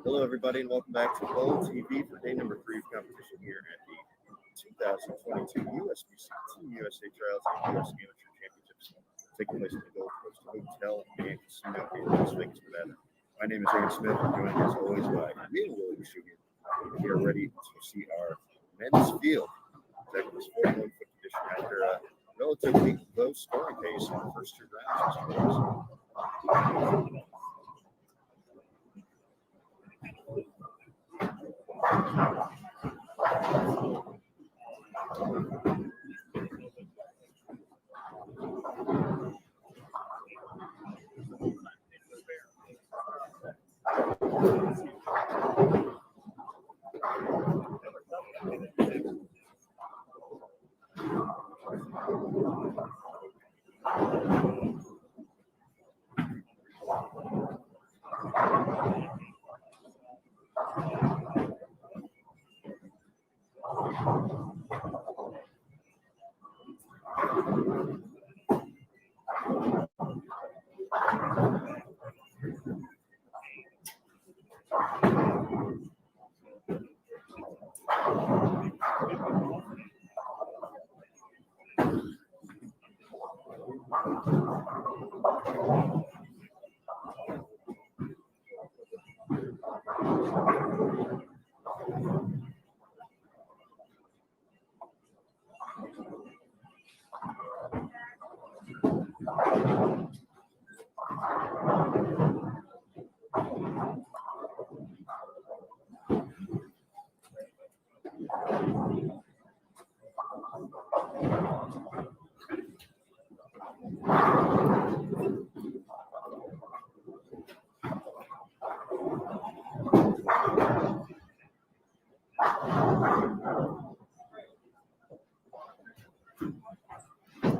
Hello, everybody, and welcome back to Bowl TV for day number 3 of competition here at the 2022 USBC Team USA Trials and US Amateur Championships taking place at the Gold Coast Hotel and Casino in Las Vegas, Nevada. My name is Aaron Smith. I'm joined as always by me and Willie Michigan. We are ready to see our men's field. Taking this 41-foot edition after a relatively low scoring pace in the first 2 rounds.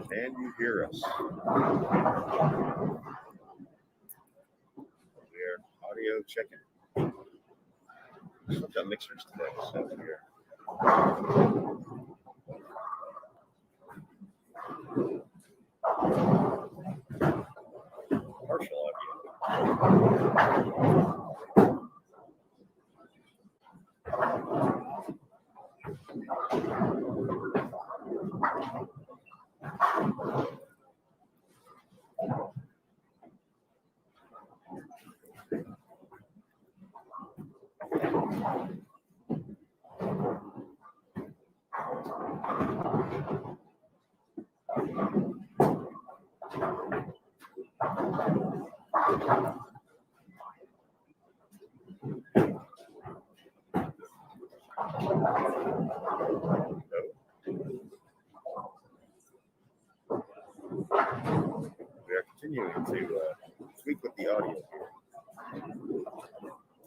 Can you hear us? We're audio checking. We've got mixers today, so we're partial audio. We are continuing to tweak with the audio here.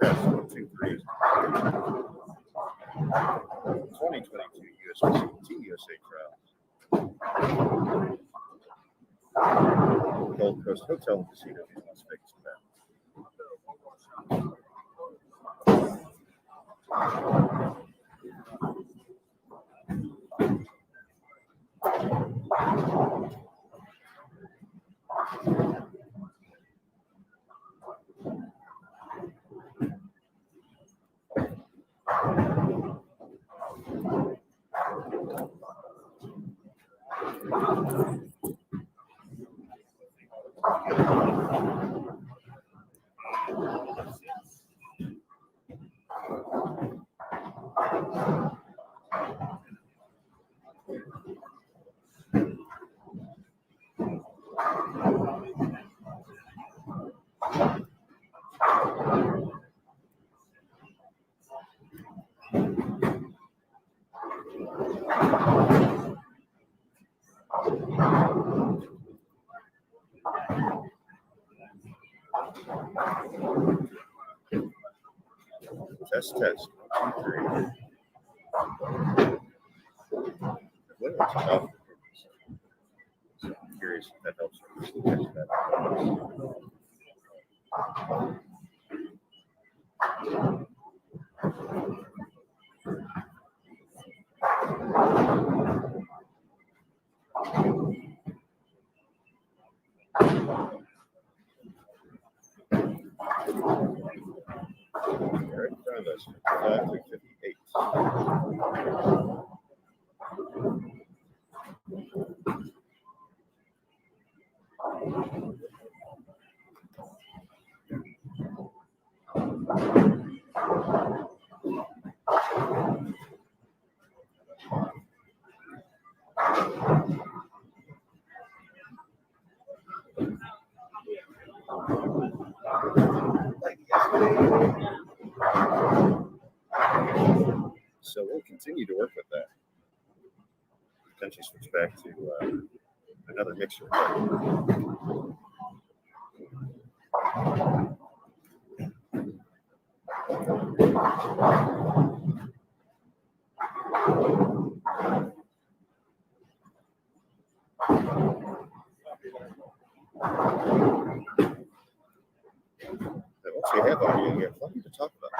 Test 1, 2, 3. 2022 USBC Team USA Trials. Gold Coast Hotel and Casino in Las Vegas, Nevada. Test, test. 1, 2, 3. What else is up? So I'm curious if that helps. Right in front of us, 55 to 58. So we'll continue to work with that. Potentially switch back to another mixer. But once we have audio, we have plenty to talk about.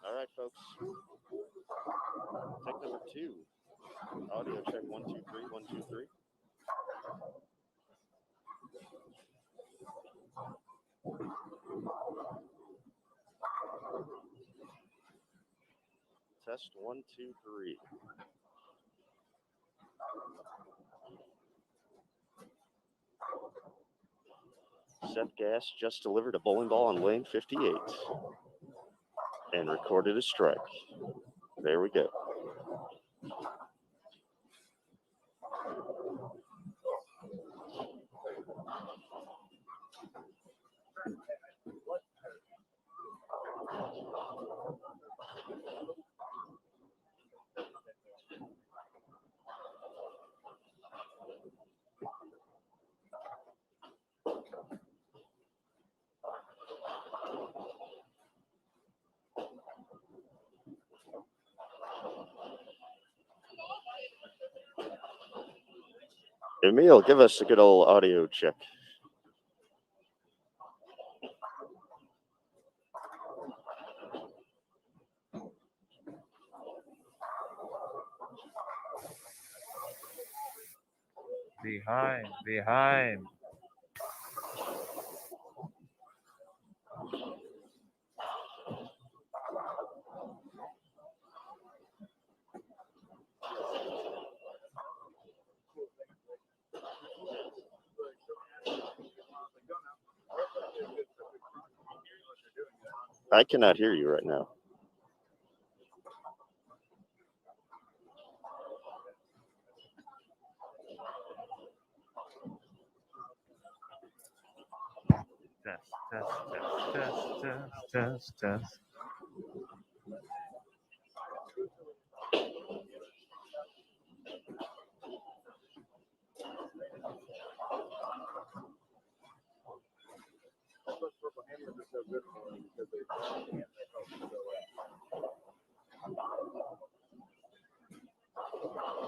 All right, folks. Take number 2. Audio check 1 2 3 1 2 3. Test 1 2 3. Seth Gass just delivered a bowling ball on lane 58 and recorded a strike. There we go. Emil, give us a good old audio check. Behind. I cannot hear you right now. Test.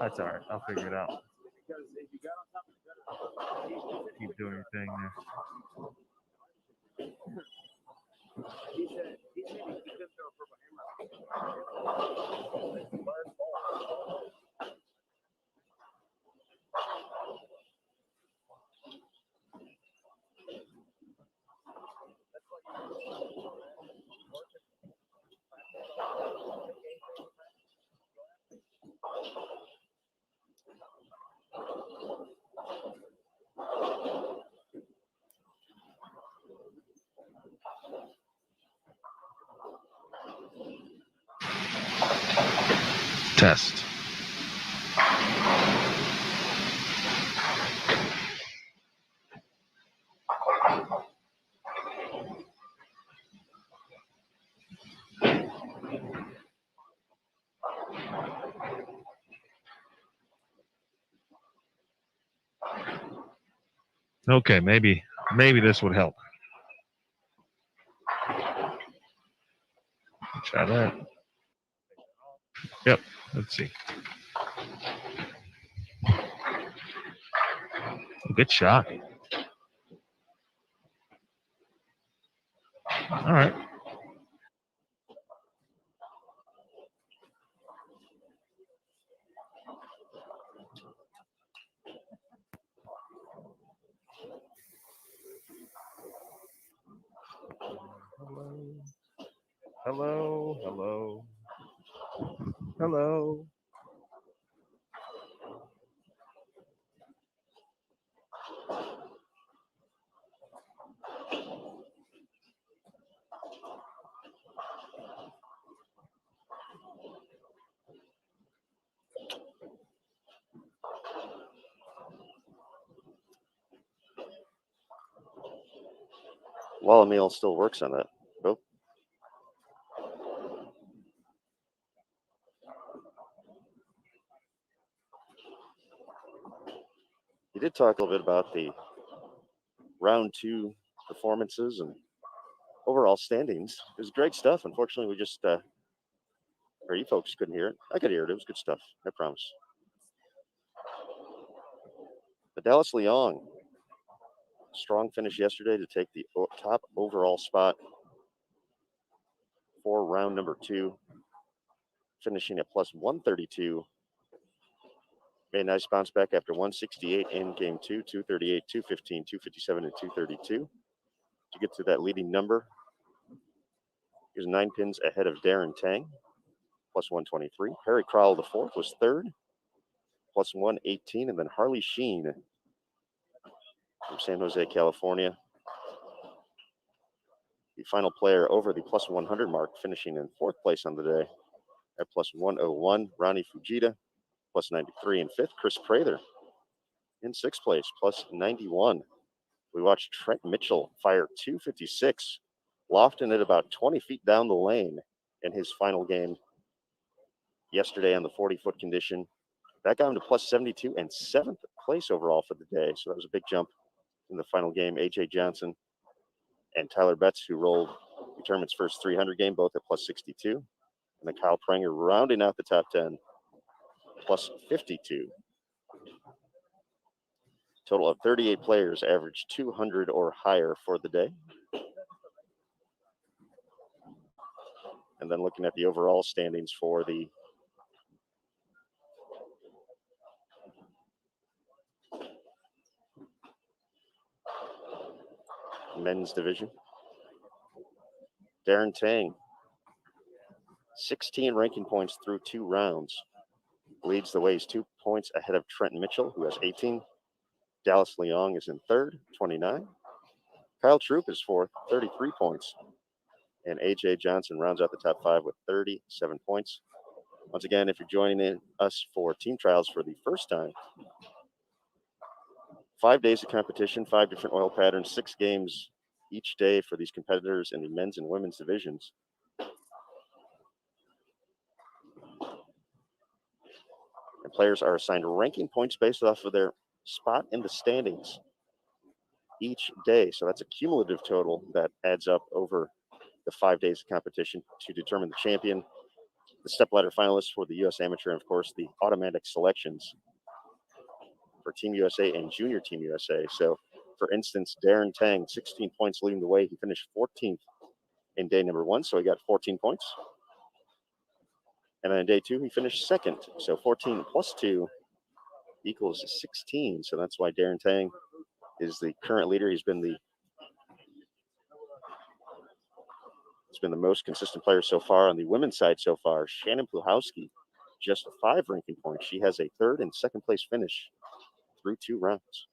That's all right. I'll figure it out. Keep doing your thing there. Test. Okay, maybe this would help. Try that. Yep. Let's see. Good shot. All right. Hello. While Emil still works on that. Oh. You did talk a little bit about the round 2 performances and overall standings. It was great stuff. Unfortunately, we just, or you folks couldn't hear it. I could hear it. It was good stuff. I promise. The Dallas Leong, strong finish yesterday to take the top overall spot for round number 2, finishing at plus 132. Made a nice bounce back after 168 in game 2, 238, 215, 257, and 232 to get to that leading number. He was 9 pins ahead of Darren Tang, plus 123. Perry Crowell, the fourth, was third, plus 118. And then Harley Sheen from San Jose, California, the final player over the plus 100 mark, finishing in fourth place on the day at plus 101. Ronnie Fujita, plus 93. And fifth, Chris Prather in sixth place, plus 91. We watched Trent Mitchell fire 256, lofting it about 20 feet down the lane in his final game yesterday on the 40-foot condition. That got him to plus 72 and seventh place overall for the day. So that was a big jump in the final game. A.J. Johnson and Tyler Betts, who rolled the tournament's first 300 game, both at plus 62. And then Kyle Pranger rounding out the top 10, plus 52. Total of 38 players, average 200 or higher for the day. And then looking at the overall standings for the men's division. Darren Tang, 16 ranking points through 2 rounds. Leads the way. He's 2 points ahead of Trenton Mitchell, who has 18. Dallas Leong is in third, 29. Kyle Troop is fourth, 33 points. And A.J. Johnson rounds out the top 5 with 37 points. Once again, if you're joining us for team trials for the first time, 5 days of competition, 5 different oil patterns, 6 games each day for these competitors in the men's and women's divisions. And players are assigned ranking points based off of their spot in the standings each day. So that's a cumulative total that adds up over the 5 days of competition to determine the champion, the stepladder finalists for the U.S. Amateur, and of course the automatic selections for Team USA and Junior Team USA. So, for instance, Darren Tang, 16 points leading the way. He finished 14th in day number 1, so he got 14 points. And then in day 2, he finished second. So 14 plus 2 equals 16. So that's why Darren Tang is the current leader. He's been the most consistent player so far. On the women's side so far, Shannon Pluhowski, just 5 ranking points. She has a 3rd and 2nd place finish through 2 rounds.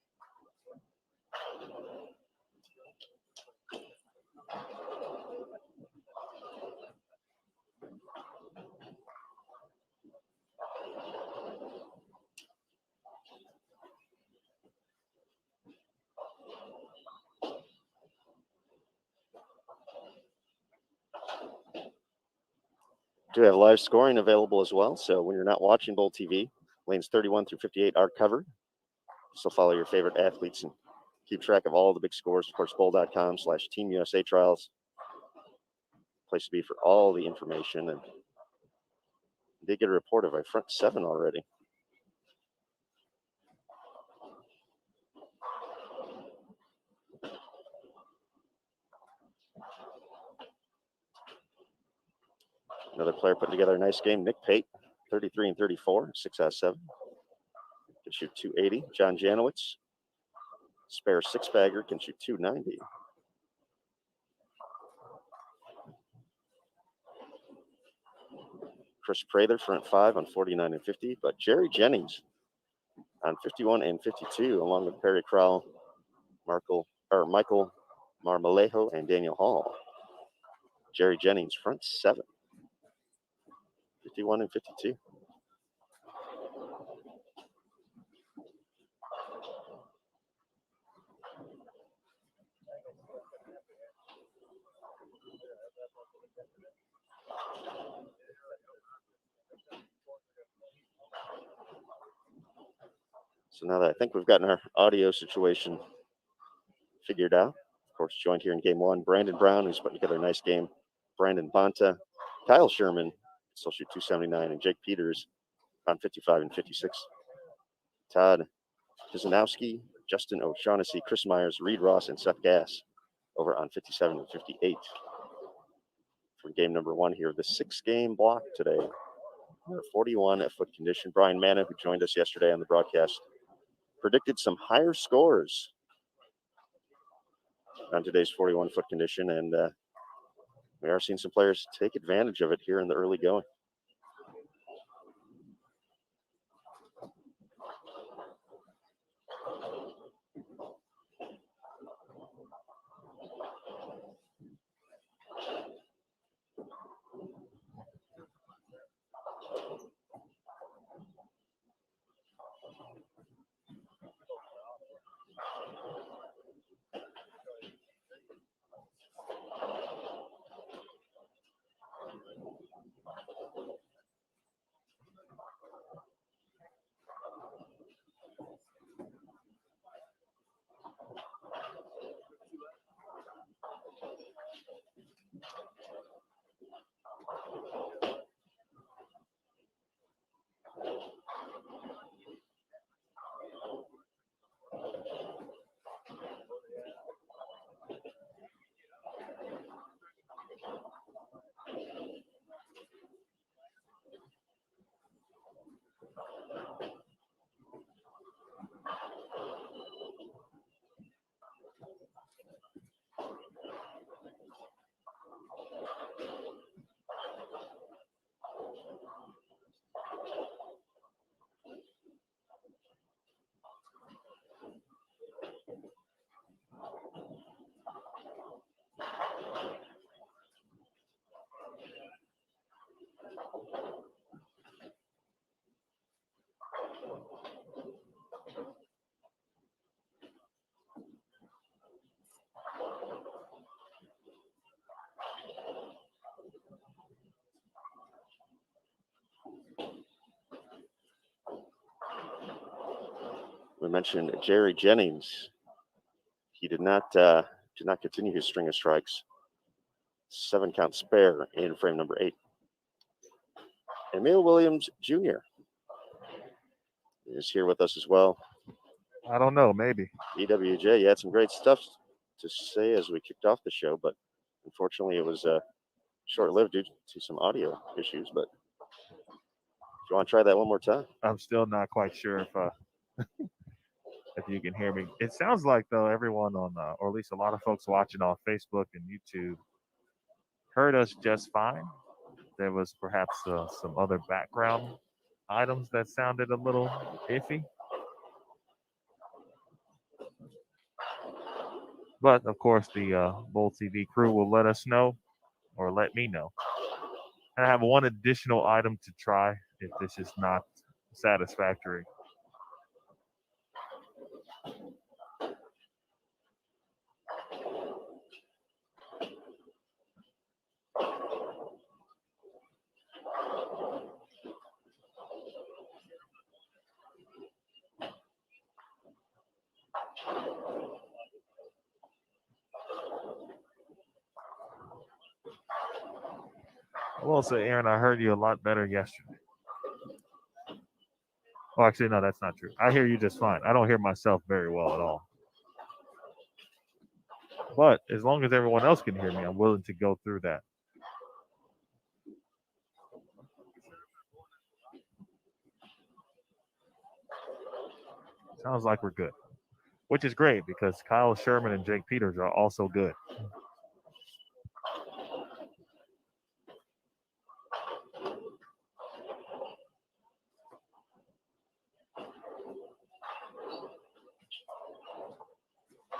Do have live scoring available as well. So when you're not watching Bowl TV, lanes 31 through 58 are covered. So follow your favorite athletes and keep track of all the big scores. Of course, bowl.com/Team USA Trials. Place to be for all the information. And they get a report of a front 7 already. Another player putting together a nice game. Nick Pate, 33 and 34, 6 out of 7. Can shoot 280. John Janowitz, spare 6-bagger, can shoot 290. Chris Prather, front 5 on 49 and 50. But Jerry Jennings on 51 and 52, along with Perry Crowell, Michael Marmolejo, and Daniel Hall. Jerry Jennings, front 7. 51 and 52. So now that I think we've gotten our audio situation figured out, of course, joined here in game 1, Brandon Brown, who's put together a nice game. Brandon Bonta, Kyle Sherman, still shoot 279, and Jake Peters on 55 and 56. Todd Kizanowski, Justin O'Shaughnessy, Chris Myers, Reed Ross, and Seth Gass over on 57 and 58 for game number 1 here of the 6-game block today. 41 at foot condition. Brian Manna, who joined us yesterday on the broadcast, predicted some higher scores on today's 41 foot condition, and we are seeing some players take advantage of it here in the early going. we mentioned Jerry Jennings. He did not continue his string of strikes. 7-count spare in frame number 8. Emil Williams Jr. is here with us as well. I don't know, maybe. EWJ, you had some great stuff to say as we kicked off the show, but unfortunately it was short-lived due to some audio issues. But if you want to try that one more time. I'm still not quite sure if if you can hear me. It sounds like, though, everyone on, or at least a lot of folks watching on Facebook and YouTube heard us just fine. There was perhaps some other background items that sounded a little iffy. But, of course, the Bold TV crew will let us know, or let me know. And I have one additional item to try if this is not satisfactory. I will say, Aaron, I heard you a lot better yesterday. Oh, actually, no, that's not true. I hear you just fine. I don't hear myself very well at all. But as long as everyone else can hear me, I'm willing to go through that. Sounds like we're good, which is great because Kyle Sherman and Jake Peters are also good.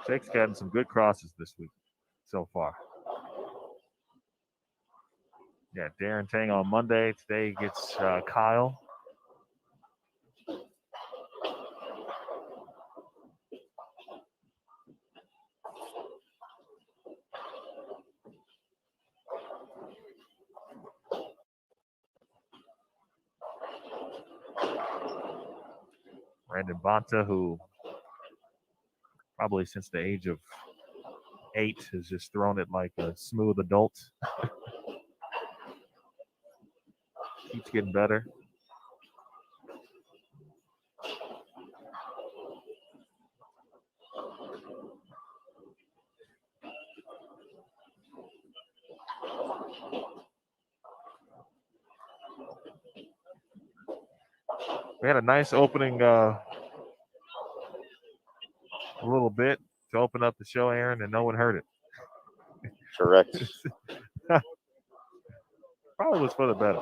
Jake's gotten some good crosses this week so far. Yeah, Darren Tang on Monday. Today gets Kyle. Brandon Bonta, who probably since the age of 8 has just thrown it like a smooth adult. Keeps getting better. We had a nice opening a little bit to open up the show, Aaron, and no one heard it. Correct. Probably was for the better.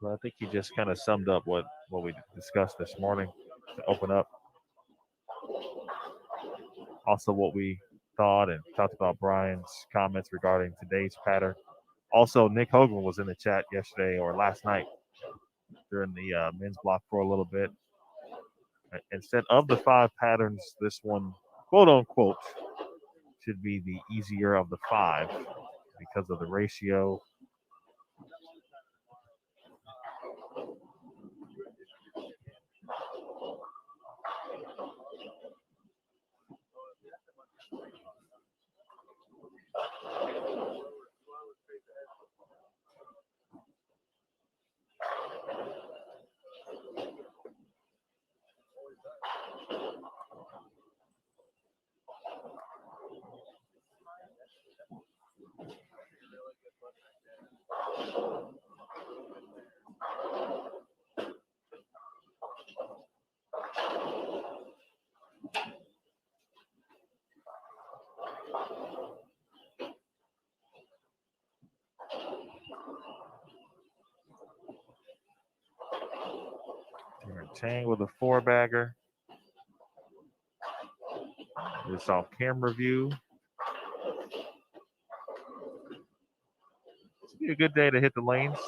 But I think he just kind of summed up what we discussed this morning to open up. Also what we thought and talked about Brian's comments regarding today's pattern. Also, Nick Hogan was in the chat yesterday or last night during the men's block for a little bit. Instead of the 5 patterns, this one, quote unquote, should be the easier of the 5 because of the ratio. Tang with a 4-bagger. This off camera view. It's be a good day to hit the lanes.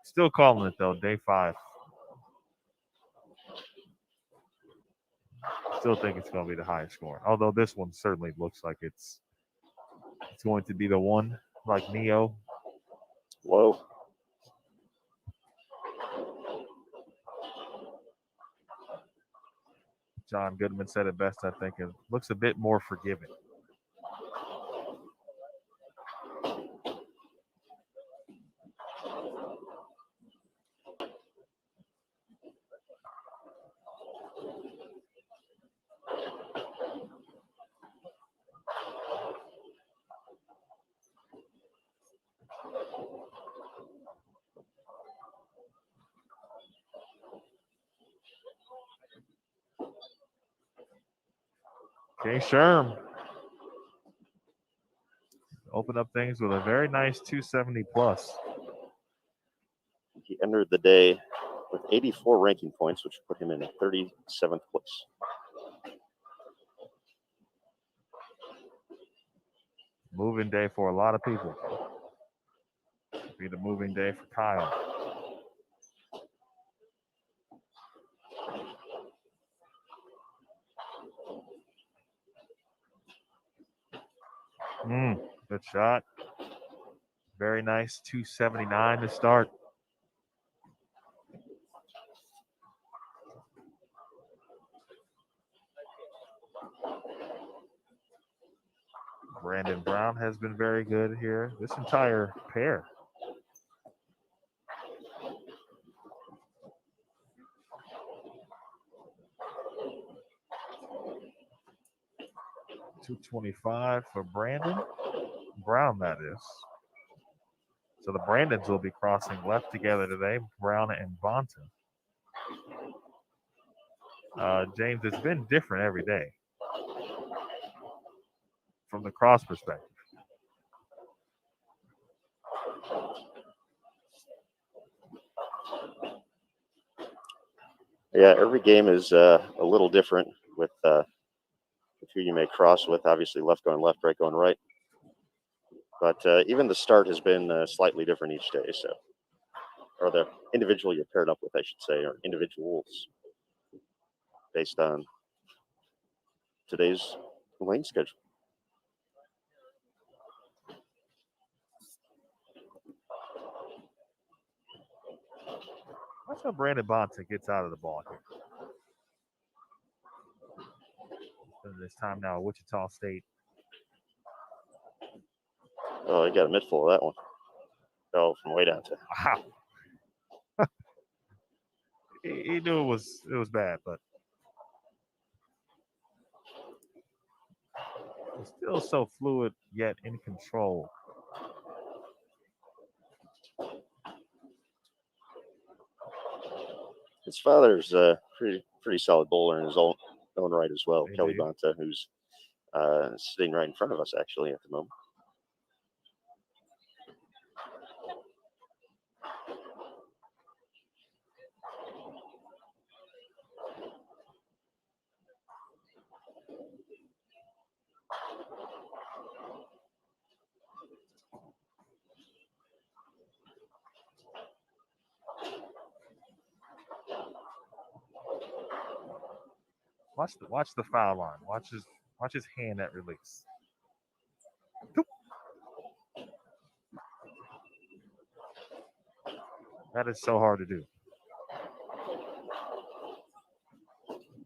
Still calling it though, day 5. Still think it's going to be the highest scoring. Although this one certainly looks like it's going to be the one, like Neo. Whoa. John Goodman said it best, I think. It looks a bit more forgiving. Jay Sherm opened up things with a very nice 270 plus. He entered the day with 84 ranking points, which put him in 37th place. Moving day for a lot of people. Be the moving day for Kyle. Good shot. Very nice 279 to start. Brandon Brown has been very good here. This entire pair. $225 for Brandon Brown, that is. So the Brandons will be crossing left together today, Brown and Bonton. James, it's been different every day from the cross perspective. Yeah, every game is a little different with who you may cross with. Obviously, left going left, right going right. But even the start has been slightly different each day. So, or the individual you're paired up with, I should say, or individuals, based on today's lane schedule. Watch how Brandon Bonton gets out of the ball here. This time now, Wichita State. Oh, he got a mittful of that one. Oh, from way down to. Wow. he knew it was bad, but he's still so fluid yet in control. His father's a pretty solid bowler in his own right as well. Indeed. Kelly Bonta, who's sitting right in front of us actually at the moment. Watch the foul line. Watch his hand at release. That is so hard to do.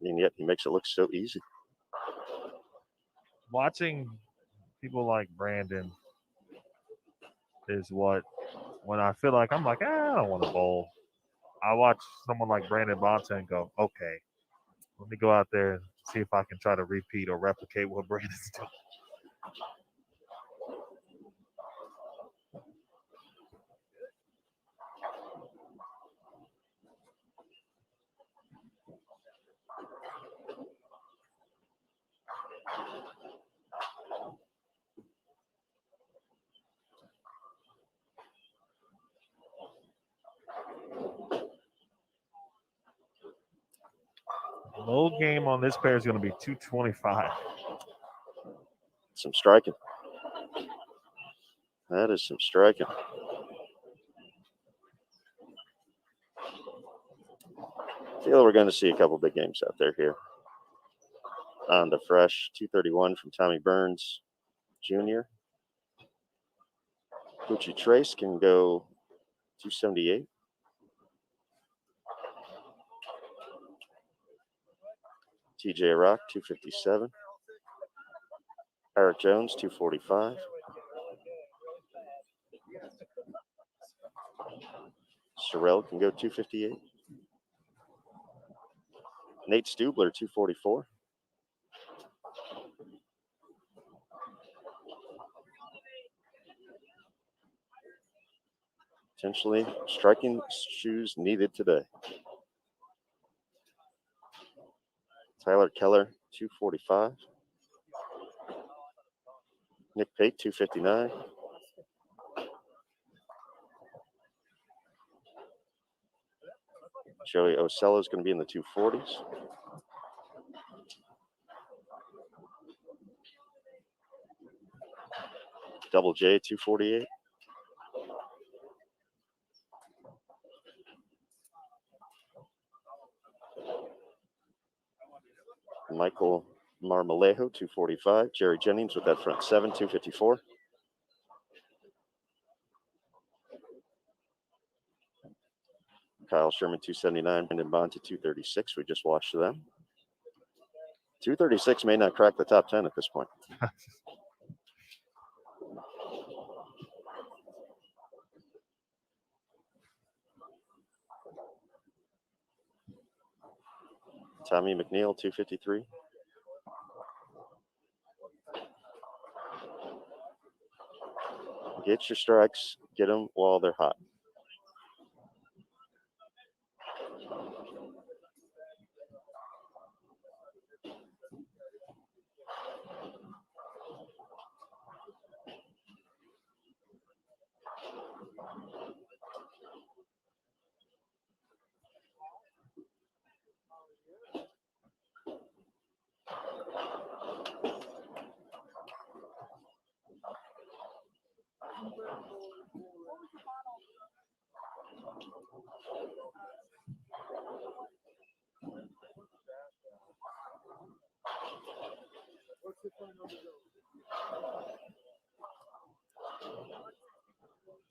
And yet he makes it look so easy. Watching people like Brandon is what, when I feel like I'm like, I don't want to bowl. I watch someone like Brandon Bonta and go, okay, let me go out there and see if I can try to repeat or replicate what Brandon's doing. Low game on this pair is going to be 225. Some striking. That is some striking. I feel we're going to see a couple big games out there here. On the fresh 231 from Tommy Burns Jr. Gucci Trace can go 278. TJ Rock, 257. Eric Jones, 245. Sorrell can go 258. Nate Stubler, 244. Potentially striking shoes needed today. Tyler Keller, 245. Nick Pate, 259. Joey Ocello is going to be in the 240s. Double J, 248. Michael Marmolejo, 245. Jerry Jennings with that front 7, 254. Kyle Sherman, 279. Brendan Bond to 236. We just watched them. 236 may not crack the top 10 at this point. Tommy McNeil, 253. Get your strikes. Get them while they're hot.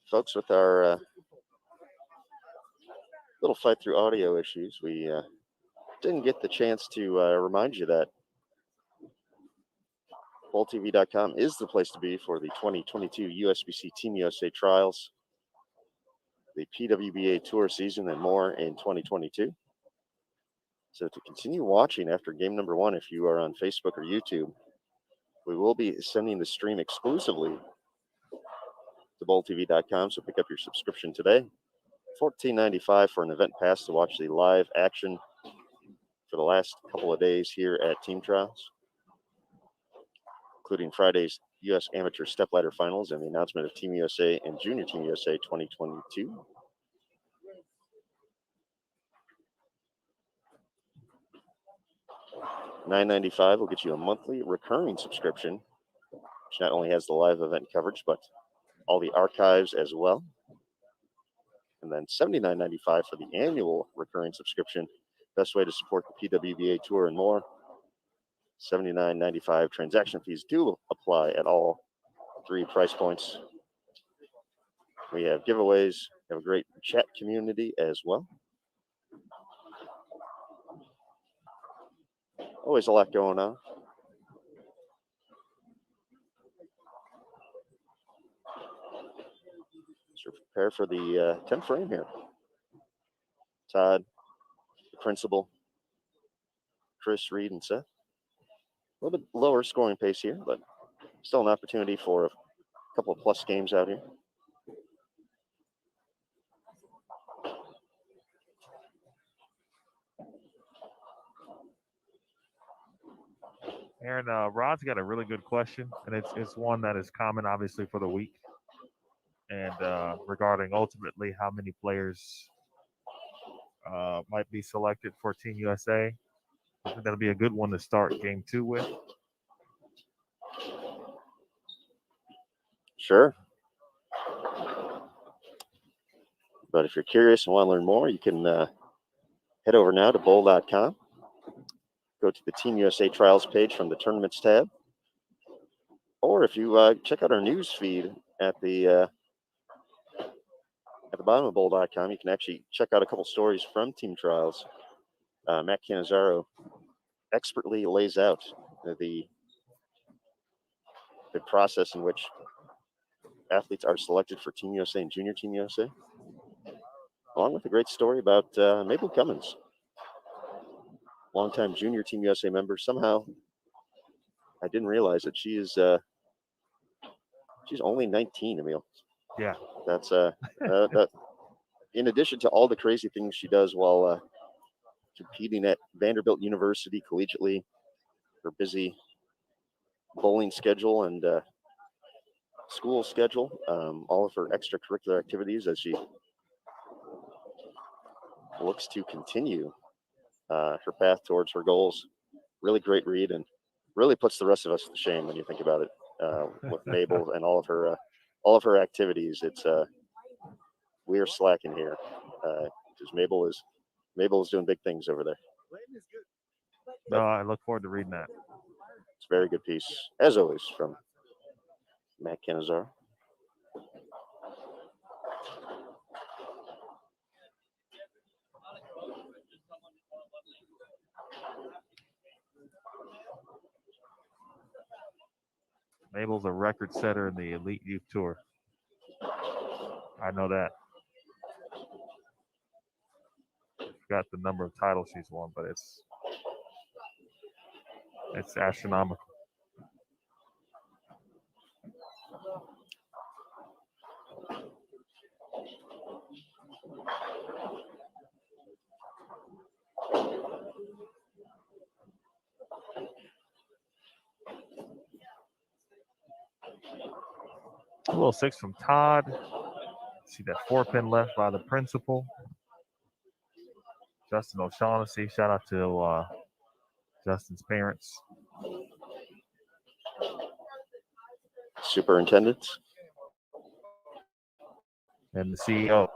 Folks, with our little fight through audio issues, we didn't get the chance to remind you that BowlTV.com is the place to be for the 2022 USBC Team USA Trials, the PWBA Tour season, and more in 2022. So to continue watching after game number 1, if you are on Facebook or YouTube, we will be sending the stream exclusively to BowlTV.com. So pick up your subscription today. $14.95 for an event pass to watch the live action for the last couple of days here at Team Trials, including Friday's U.S. Amateur Stepladder Finals and the announcement of Team USA and Junior Team USA 2022. $9.95 will get you a monthly recurring subscription, which not only has the live event coverage, but all the archives as well. And then $79.95 for the annual recurring subscription. Best way to support the PWBA Tour and more. $79.95 transaction fees do apply at all 3 price points. We have giveaways, we have a great chat community as well. Always a lot going on. So prepare for the 10th frame here. Todd, the principal, Chris, Reed, and Seth. A little bit lower scoring pace here, but still an opportunity for a couple of plus games out here. Aaron, Rod's got a really good question, and it's one that is common, obviously, for the week. And regarding ultimately how many players might be selected for Team USA, I think that'll be a good one to start game 2 with. Sure. But if you're curious and want to learn more, you can head over now to bowl.com. Go to the Team USA Trials page from the Tournaments tab. Or if you check out our news feed at the bottom of bowl.com, you can actually check out a couple stories from Team Trials. Matt Cannizzaro expertly lays out the process in which athletes are selected for Team USA and Junior Team USA, along with a great story about Mabel Cummins, longtime Junior Team USA member. Somehow, I didn't realize that she's only 19, Emil. Yeah. That's that. In addition to all the crazy things she does while competing at Vanderbilt University collegiately, her busy bowling schedule and school schedule, all of her extracurricular activities as she looks to continue her path towards her goals. Really great read, and really puts the rest of us to shame when you think about it. With Mabel and all of her activities, it's we are slacking here because Mabel is doing big things over there. No, I look forward to reading that. It's a very good piece, as always, from Matt Canizaro. Mabel's a record setter in the Elite Youth Tour. I know that. Forgot the number of titles she's won, but it's astronomical. A little 6 from Todd. See that 4-pin left by the principal. Justin O'Shaughnessy. Shout out to Justin's parents. Superintendents. And the CEO.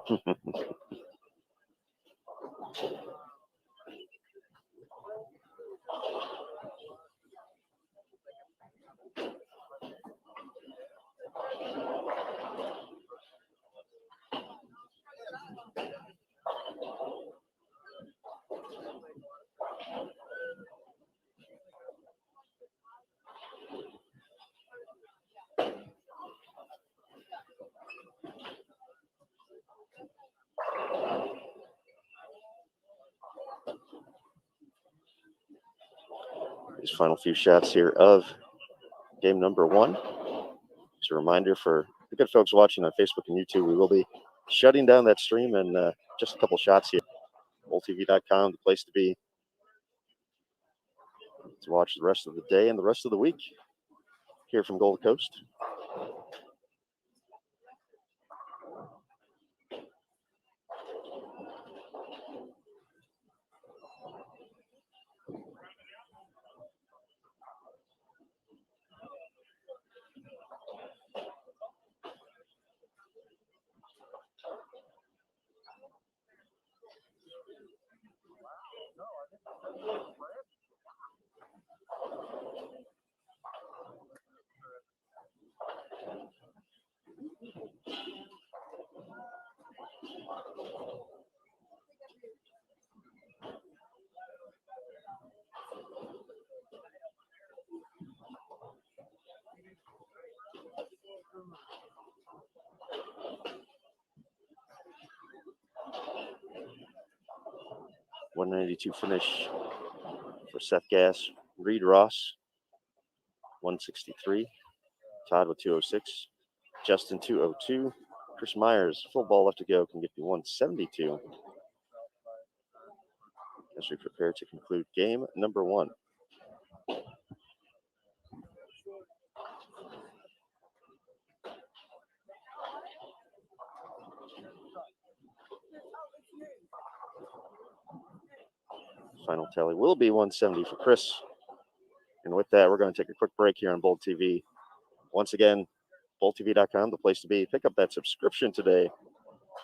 These final few shots here of game number 1. Just a reminder for the good folks watching on Facebook and YouTube, we will be shutting down that stream in just a couple shots here. BowlTV.com, the place to be to watch the rest of the day and the rest of the week here from Gold Coast. .192 finish for Seth Gass. Reed Ross, 163. Todd with 206. Justin, 202. Chris Myers, full ball left to go, can get you 172. As we prepare to conclude game number 1. Final tally will be 170 for Chris. And with that, we're going to take a quick break here on Bold TV. Once again, BoldTV.com, the place to be. Pick up that subscription today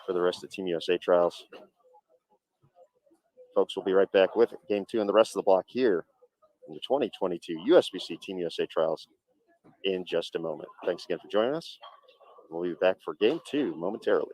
for the rest of the Team USA trials. Folks, we'll be right back with game 2 and the rest of the block here in the 2022 USBC Team USA trials in just a moment. Thanks again for joining us. We'll be back for game 2 momentarily.